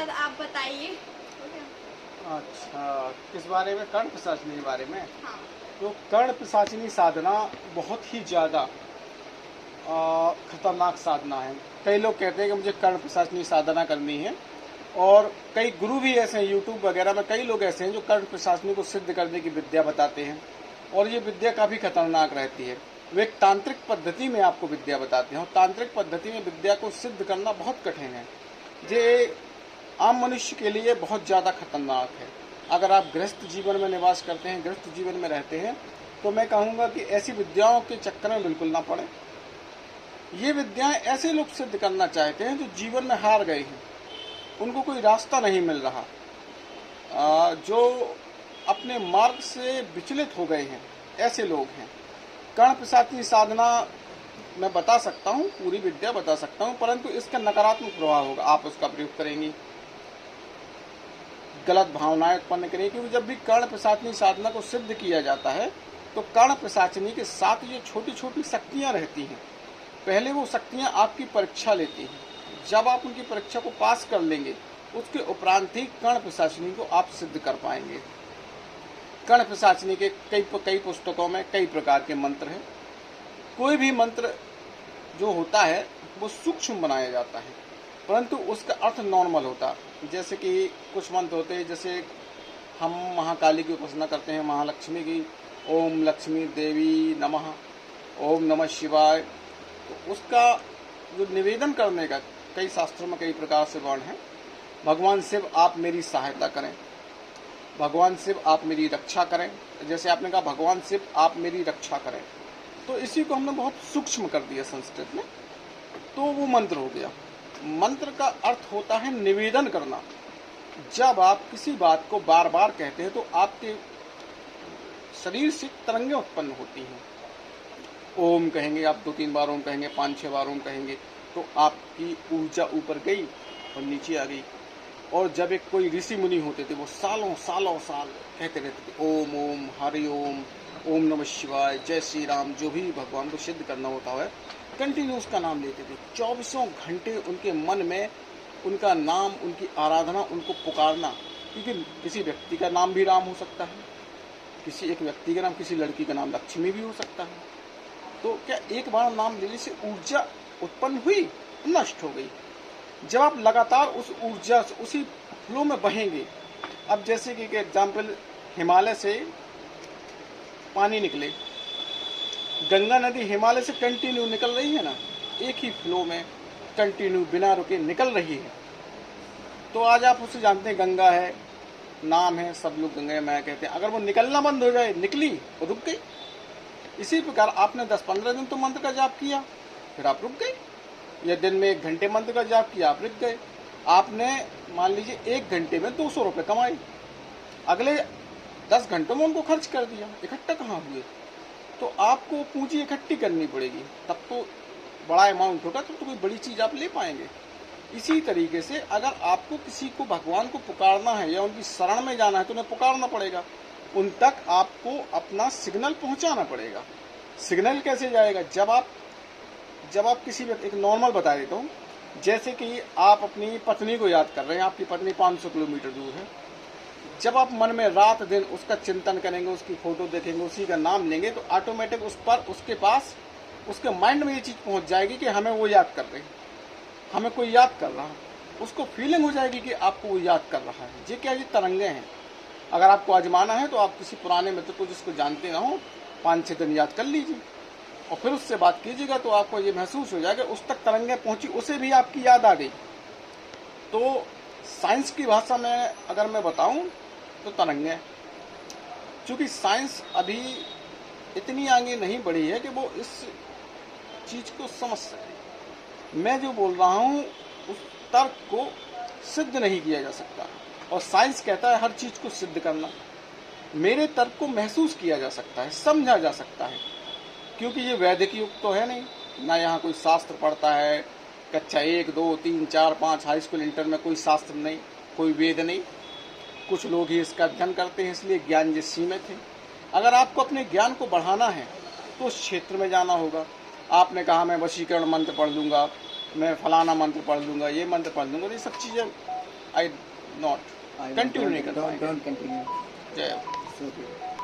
धन्यवाद। आप बताइए। अच्छा, किस बारे में? कर्ण पिशाचिनी के बारे में। हाँ। तो कर्ण पिशाचिनी साधना बहुत ही ज़्यादा खतरनाक साधना है। कई लोग कहते हैं कि मुझे कर्ण पिशाचिनी साधना करनी है, और कई गुरु भी ऐसे हैं, यूट्यूब वगैरह में कई लोग ऐसे हैं जो कर्ण पिशाचिनी को सिद्ध करने की विद्या बताते हैं, और ये विद्या काफ़ी खतरनाक रहती है। वे एक तांत्रिक पद्धति में आपको विद्या बताते हैं, और तांत्रिक पद्धति में विद्या को सिद्ध करना बहुत कठिन है। ये आम मनुष्य के लिए बहुत ज़्यादा खतरनाक है। अगर आप गृहस्थ जीवन में निवास करते हैं, गृहस्थ जीवन में रहते हैं, तो मैं कहूँगा कि ऐसी विद्याओं के चक्कर में बिल्कुल ना पड़े। ये विद्याएं ऐसे लोग सिद्ध करना चाहते हैं जो जीवन में हार गए हैं, उनको कोई रास्ता नहीं मिल रहा, जो अपने मार्ग से विचलित हो गए हैं, ऐसे लोग हैं। कर्ण पिशाचिनी साधना मैं बता सकता हूँ, पूरी विद्या बता सकता हूँ, परंतु इसका नकारात्मक प्रभाव होगा। आप उसका प्रयोग करेंगी, गलत भावनाएं उत्पन्न करेंगी, क्योंकि जब भी कर्ण पिशाचिनी साधना को सिद्ध किया जाता है तो कर्ण पिशाचिनी के साथ ये छोटी छोटी शक्तियां रहती हैं। पहले वो शक्तियां आपकी परीक्षा लेती हैं, जब आप उनकी परीक्षा को पास कर लेंगे उसके उपरांत ही कर्ण पिशाचिनी को आप सिद्ध कर पाएंगे। कर्ण पिशाचिनी के कई पुस्तकों में कई प्रकार के मंत्र हैं। कोई भी मंत्र जो होता है वो सूक्ष्म बनाया जाता है, परंतु उसका अर्थ नॉर्मल होता है। जैसे कि कुछ मंत्र होते हैं, जैसे हम महाकाली की उपासना करते हैं, महालक्ष्मी की, ओम लक्ष्मी देवी नमः, ओम नमः शिवाय। तो उसका जो निवेदन करने का कई शास्त्रों में कई प्रकार से वर्ण है। भगवान शिव आप मेरी सहायता करें, भगवान शिव आप मेरी रक्षा करें। जैसे आपने कहा भगवान शिव आप मेरी रक्षा करें, तो इसी को हमने बहुत सूक्ष्म कर दिया संस्कृत में, तो वो मंत्र हो गया। मंत्र का अर्थ होता है निवेदन करना। जब आप किसी बात को बार बार कहते हैं तो आपके शरीर से तरंगें उत्पन्न होती हैं। ओम कहेंगे आप 2-3 बार, ओम कहेंगे 5-6 बार, ओम कहेंगे तो आपकी ऊर्जा ऊपर गई और नीचे आ गई। और जब एक कोई ऋषि मुनि होते थे, वो सालों सालों साल कहते रहते थे ओम ओम हरि ओम, ओम नमः शिवाय, जय श्री राम। जो भी भगवान को सिद्ध करना होता है कंटिन्यू उसका नाम लेते थे। 24 घंटे उनके मन में उनका नाम, उनकी आराधना, उनको पुकारना। क्योंकि किसी व्यक्ति का नाम भी राम हो सकता है, किसी एक व्यक्ति का नाम, किसी लड़की का नाम लक्ष्मी भी हो सकता है। तो क्या एक बार नाम लेने से ऊर्जा उत्पन्न हुई, नष्ट हो गई। जब आप लगातार उस ऊर्जा से उसी फ्लो में बहेंगे, अब जैसे कि एग्जाम्पल, हिमालय से पानी निकले, गंगा नदी हिमालय से कंटिन्यू निकल रही है ना, एक ही फ्लो में कंटिन्यू बिना रुके निकल रही है। तो आज आप उसे जानते हैं गंगा है, नाम है, सब लोग गंगा मैया कहते हैं। अगर वो निकलना बंद हो जाए, निकली और रुक गई। इसी प्रकार आपने 10-15 दिन तो मंत्र का जाप किया, फिर आप रुक गए, या दिन में 1 घंटे मंत्र का जाप किया, आप रुक गए। आपने मान लीजिए 1 घंटे में 200 रुपये कमाए, अगले 10 घंटों में उनको खर्च कर दिया, इकट्ठा कहाँ हुए? तो आपको पूंजी इकट्ठी करनी पड़ेगी, तब तो बड़ा अमाउंट होगा, तब तो कोई बड़ी चीज़ आप ले पाएंगे। इसी तरीके से अगर आपको किसी को भगवान को पुकारना है या उनकी शरण में जाना है तो उन्हें पुकारना पड़ेगा, उन तक आपको अपना सिग्नल पहुंचाना पड़ेगा। सिग्नल कैसे जाएगा? जब आप किसी व्यक्ति, एक नॉर्मल बता देता हूँ, जैसे कि आप अपनी पत्नी को याद कर रहे हैं, आपकी पत्नी 500 किलोमीटर दूर है। जब आप मन में रात दिन उसका चिंतन करेंगे, उसकी फोटो देखेंगे, उसी का नाम लेंगे, तो ऑटोमेटिक उस पर, उसके पास, उसके माइंड में ये चीज़ पहुंच जाएगी कि हमें वो याद कर रहे हैं, हमें कोई याद कर रहा है। उसको फीलिंग हो जाएगी कि आपको वो याद कर रहा है। ये क्या, ये तरंगे हैं। अगर आपको आजमाना है तो आप किसी पुराने मित्र को जिसको जानते ना हो 5-6 दिन याद कर लीजिए और फिर उससे बात कीजिएगा, तो आपको ये महसूस हो जाएगा उस तक तरंगें पहुंची, उसे भी आपकी याद आ गई। तो साइंस की भाषा में अगर मैं बताऊं तो तरंगें, चूँकि साइंस अभी इतनी आगे नहीं बढ़ी है कि वो इस चीज़ को समझ सके। मैं जो बोल रहा हूँ उस तर्क को सिद्ध नहीं किया जा सकता, और साइंस कहता है हर चीज़ को सिद्ध करना। मेरे तर्क को महसूस किया जा सकता है, समझा जा सकता है, क्योंकि ये वैदिक युग तो है नहीं ना, यहाँ कोई शास्त्र पढ़ता है। कक्षा 1, 2, 3, 4, 5 हाई स्कूल इंटर में कोई शास्त्र नहीं, कोई वेद नहीं। कुछ लोग ही इसका अध्ययन करते हैं, इसलिए ज्ञान ये सीमित है। अगर आपको अपने ज्ञान को बढ़ाना है तो उस क्षेत्र में जाना होगा। आपने कहा मैं वशीकरण मंत्र पढ़ लूँगा, मैं फलाना मंत्र पढ़ लूँगा, ये मंत्र पढ़ लूँगा, ये सब चीज़ें आई नॉट कंटिन्यू नहीं कर पाएंगे। Don't continue. जय। So good.